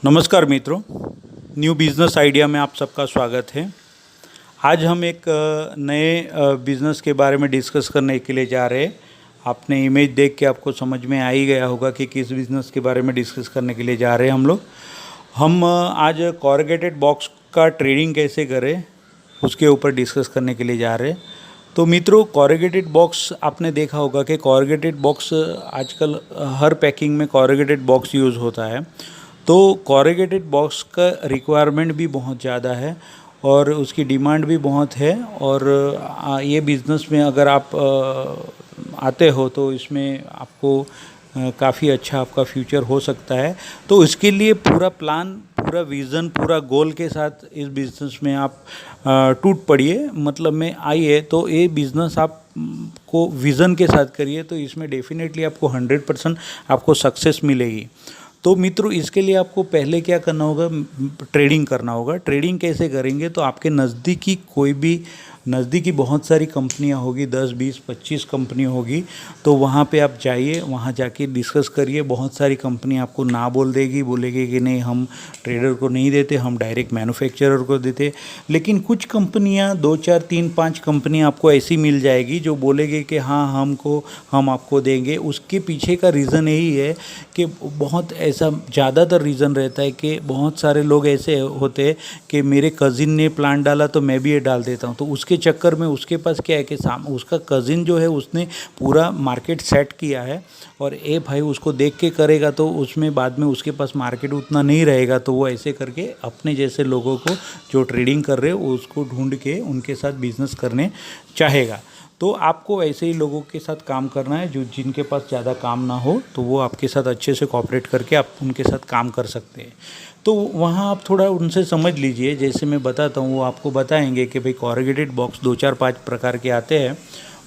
नमस्कार मित्रों, new business idea में आप सबका स्वागत है। आज हम एक नए बिज़नेस के बारे में डिस्कस करने के लिए जा रहे हैं। आपने इमेज देख के आपको समझ में आ ही गया होगा कि किस बिज़नेस के बारे में डिस्कस करने के लिए जा रहे हैं हम लोग। हम आज कॉर्रुगेटेड बॉक्स का ट्रेडिंग कैसे करें उसके ऊपर डिस्कस करने के लिए जा रहे हैं। तो मित्रों, कॉर्रुगेटेड बॉक्स आपने देखा होगा कि कॉर्रुगेटेड बॉक्स आजकल हर पैकिंग में कॉर्रुगेटेड बॉक्स यूज़ होता है। तो कॉर्रुगेटेड बॉक्स का रिक्वायरमेंट भी बहुत ज़्यादा है और उसकी डिमांड भी बहुत है। और ये बिज़नेस में अगर आप आते हो तो इसमें आपको काफ़ी अच्छा आपका फ्यूचर हो सकता है। तो इसके लिए पूरा प्लान, पूरा विज़न, पूरा गोल के साथ इस बिज़नेस में आप टूट पड़िए, मतलब में आइए। तो ये बिज़नेस आप को विज़न के साथ करिए तो इसमें डेफिनेटली आपको 100% आपको सक्सेस मिलेगी। तो मित्रों, इसके लिए आपको पहले क्या करना होगा, ट्रेडिंग करना होगा। ट्रेडिंग कैसे करेंगे, तो आपके नज़दीकी बहुत सारी कंपनियां होगी, 10, 20, 25 कंपनी होगी। तो वहाँ पे आप जाइए, वहाँ जाके डिस्कस करिए। बहुत सारी कंपनी आपको ना बोलेगी कि नहीं, हम ट्रेडर को नहीं देते, हम डायरेक्ट मैन्युफैक्चरर को देते। लेकिन कुछ कंपनियां 2, 4, 3, 5 कंपनी आपको ऐसी मिल जाएगी जो बोलेगी कि हाँ, हम आपको देंगे। उसके पीछे का रीज़न यही है कि बहुत ऐसा ज़्यादातर रीज़न रहता है कि बहुत सारे लोग ऐसे होते हैं कि मेरे कज़िन ने प्लांट डाला तो मैं भी ये डाल देता हूँ। तो उसके चक्कर में उसके पास क्या है कि उसका कज़िन जो है उसने पूरा मार्केट सेट किया है और ये भाई उसको देख के करेगा तो उसमें बाद में उसके पास मार्केट उतना नहीं रहेगा। तो वो ऐसे करके अपने जैसे लोगों को जो ट्रेडिंग कर रहे हो उसको ढूंढ के उनके साथ बिजनेस करने चाहेगा। तो आपको ऐसे ही लोगों के साथ काम करना है जो जिनके पास ज़्यादा काम ना हो, तो वो आपके साथ अच्छे से कोऑपरेट करके आप उनके साथ काम कर सकते हैं। तो वहाँ आप थोड़ा उनसे समझ लीजिए। जैसे मैं बताता हूँ वो आपको बताएंगे कि भाई कॉर्रुगेटेड बॉक्स 2, 4, 5 प्रकार के आते हैं।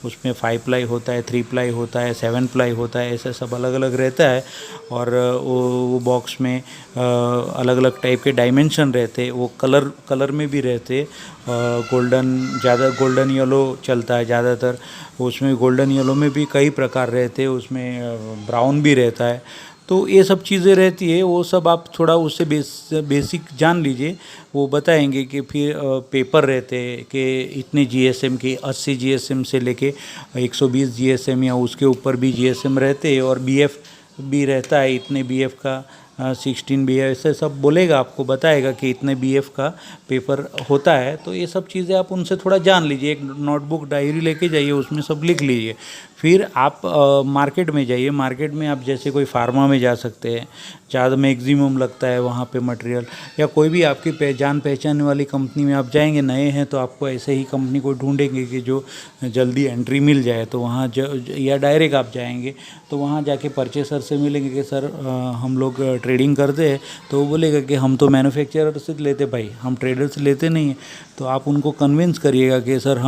उसमें 5 प्लाई होता है, 3 प्लाई होता है, 7 प्लाई होता है, ऐसा सब अलग अलग रहता है। और वो बॉक्स में अलग अलग टाइप के डायमेंशन रहते हैं। वो कलर में भी रहते। गोल्डन येलो चलता है ज़्यादातर। उसमें गोल्डन येलो में भी कई प्रकार रहते हैं, उसमें ब्राउन भी रहता है। तो ये सब चीज़ें रहती है, वो सब आप थोड़ा उससे बेसिक जान लीजिए। वो बताएंगे कि फिर पेपर रहते हैं कि इतने जीएसएम के 80 जीएसएम से लेके 120 जीएसएम या उसके ऊपर भी जीएसएम रहते हैं। और बीएफ भी रहता है, इतने बीएफ का 16 बीएफ, ऐसे सब बोलेगा, आपको बताएगा कि इतने बीएफ का पेपर होता है। तो ये सब चीज़ें आप उनसे थोड़ा जान लीजिए। एक नोटबुक डायरी लेके जाइए, उसमें सब लिख लीजिए। फिर आप मार्केट में जाइए। मार्केट में आप जैसे कोई फार्मा में जा सकते हैं, ज़्यादा मैक्सिमम लगता है वहाँ पे मटेरियल। या कोई भी आपकी जान पहचान वाली कंपनी में आप जाएंगे, नए हैं तो आपको ऐसे ही कंपनी को ढूंढेंगे कि जो जल्दी एंट्री मिल जाए। तो वहाँ या डायरेक्ट आप जाएंगे तो वहाँ जाके परचेसर से मिलेंगे कि सर हम लोग ट्रेडिंग करते हैं। तो वो बोलेगा कि हम तो मैन्युफैक्चरर से लेते भाई, हम ट्रेडर से लेते नहीं हैं। तो आप उनको कन्विंस करिएगा कि सर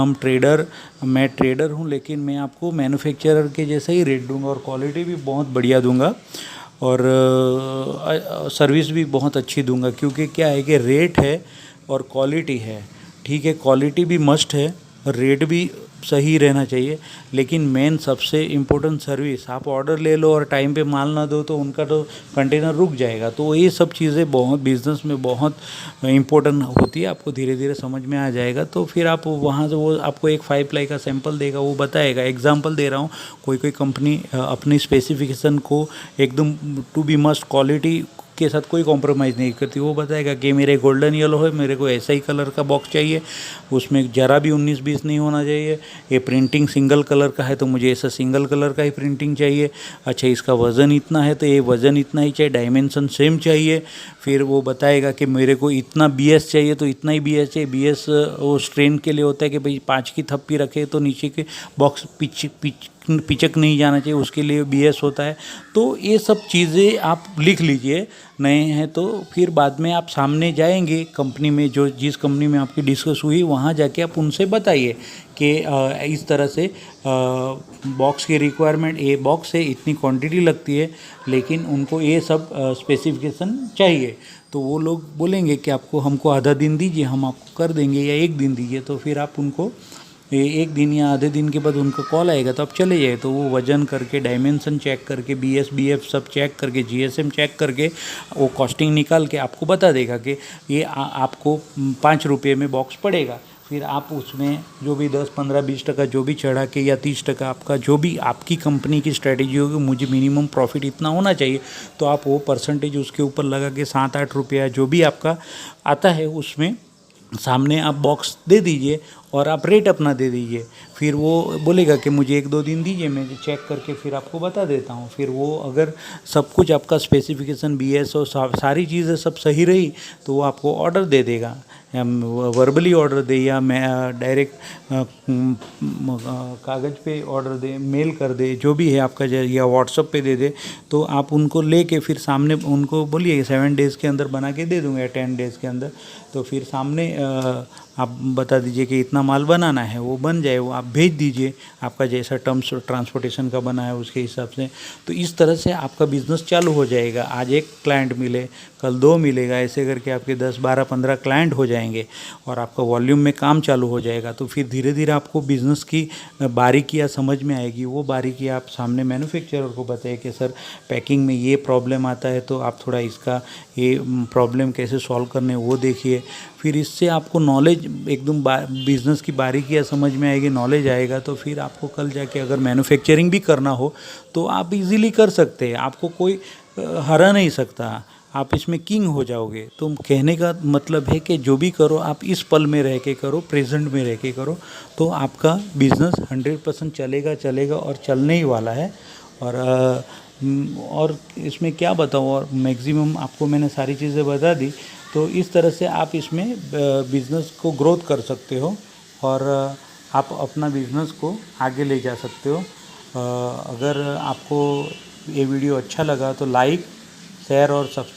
मैं ट्रेडर हूँ, लेकिन मैं आपको मैन्युफैक्चरर के जैसा ही रेट दूंगा और क्वालिटी भी बहुत बढ़िया दूंगा और सर्विस भी बहुत अच्छी दूंगा। क्योंकि क्या है कि रेट है और क्वालिटी है, ठीक है, क्वालिटी भी मस्ट है, रेट भी सही रहना चाहिए। लेकिन मेन सबसे इम्पोर्टेंट सर्विस। आप ऑर्डर ले लो और टाइम पे माल ना दो तो उनका तो कंटेनर रुक जाएगा। तो ये सब चीज़ें बहुत बिज़नेस में बहुत इम्पोर्टेंट होती है। आपको धीरे धीरे समझ में आ जाएगा। तो फिर आप वहाँ से वो आपको एक 5 प्लाई का सैंपल देगा, वो बताएगा। एग्जांपल दे रहा हूँ, कोई कंपनी अपनी स्पेसिफिकेशन को एकदम टू बी मस्ट क्वालिटी के साथ कोई कॉम्प्रोमाइज़ नहीं करती। वो बताएगा कि मेरे गोल्डन येलो है, मेरे को ऐसा ही कलर का बॉक्स चाहिए, उसमें ज़रा भी 19-20 नहीं होना चाहिए। ये प्रिंटिंग सिंगल कलर का है तो मुझे ऐसा सिंगल कलर का ही प्रिंटिंग चाहिए। अच्छा, इसका वज़न इतना है तो ये वज़न इतना ही चाहिए, डायमेंशन सेम चाहिए। फिर वो बताएगा कि मेरे को इतना बीएस चाहिए तो इतना ही बीएस चाहिए। बीएस वो स्ट्रेन के लिए होता है कि भाई 5 की थप्पी रखे तो नीचे के बॉक्स पिचक नहीं जाना चाहिए, उसके लिए बीएस होता है। तो ये सब चीज़ें आप लिख लीजिए। नए हैं तो फिर बाद में आप सामने जाएंगे कंपनी में, जो जिस कंपनी में आपकी डिस्कस हुई, वहाँ जाके आप उनसे बताइए कि इस तरह से बॉक्स की रिक्वायरमेंट, ये बॉक्स है, इतनी क्वांटिटी लगती है, लेकिन उनको ये सब स्पेसिफिकेशन चाहिए। तो वो लोग बोलेंगे कि हमको आधा दिन दीजिए, हम आपको कर देंगे, या 1 दिन दीजिए। तो फिर आप उनको एक दिन या आधे दिन के बाद उनका कॉल आएगा तो आप चले जाए, तो वो वजन करके, डायमेंशन चेक करके, BS BF सब चेक करके, GSM चेक करके वो कॉस्टिंग निकाल के आपको बता देगा कि ये आपको 5 रुपये में बॉक्स पड़ेगा। फिर आप उसमें जो भी 10, 15, 20% जो भी चढ़ा के या 30% आपका जो भी आपकी कंपनी की स्ट्रेटेजी होगी, मुझे मिनिमम प्रॉफिट इतना होना चाहिए, तो आप वो परसेंटेज उसके ऊपर लगा के 7-8 रुपया जो भी आपका आता है उसमें सामने आप बॉक्स दे दीजिए और आप रेट अपना दे दीजिए। फिर वो बोलेगा कि मुझे 1-2 दिन दीजिए, मैं चेक करके फिर आपको बता देता हूँ। फिर वो अगर सब कुछ आपका स्पेसिफिकेशन BS और सारी चीज़ें सब सही रही तो वो आपको ऑर्डर दे देगा, या वर्बली ऑर्डर दे या मैं डायरेक्ट कागज़ पे ऑर्डर दे, मेल कर दे, जो भी है आपका, या व्हाट्सअप पे दे दे, तो आप उनको लेके फिर सामने उनको बोलिए 7 डेज़ के अंदर बना के दे दूँगा या 10 डेज़ के अंदर। तो फिर सामने आप बता दीजिए कि इतना माल बनाना है, वो बन जाए, वो आप भेज दीजिए, आपका जैसा टर्म्स ट्रांसपोर्टेशन का बना है उसके हिसाब से। तो इस तरह से आपका बिज़नेस चालू हो जाएगा। आज एक क्लाइंट मिले, कल 2 मिलेगा, ऐसे करके आपके 10, 12, 15 क्लाइंट हो जाएंगे और आपका वॉल्यूम में काम चालू हो जाएगा। तो फिर धीरे धीरे आपको बिज़नेस की बारीकियाँ समझ में आएगी। वो बारीकी आप सामने मैन्युफैक्चरर को बताइए कि सर पैकिंग में ये प्रॉब्लम आता है, तो आप थोड़ा इसका ये प्रॉब्लम कैसे सॉल्व करने वो देखिए। फिर इससे आपको नॉलेज एकदम बिज़नेस की बारीकियाँ समझ में आएगी, नॉलेज आएगा, तो फिर आपको कल जाके अगर मैन्युफैक्चरिंग भी करना हो तो आप इजीली कर सकते हैं। आपको कोई हरा नहीं सकता, आप इसमें किंग हो जाओगे। तो कहने का मतलब है कि जो भी करो आप इस पल में रह के करो, प्रेजेंट में रह के करो, तो आपका बिज़नेस 100% चलेगा और चलने ही वाला है। और इसमें क्या बताऊँ, और मैक्सिमम आपको मैंने सारी चीज़ें बता दी। तो इस तरह से आप इसमें बिज़नेस को ग्रोथ कर सकते हो और आप अपना बिज़नेस को आगे ले जा सकते हो। अगर आपको ये वीडियो अच्छा लगा तो लाइक, शेयर और सब्सक्राइब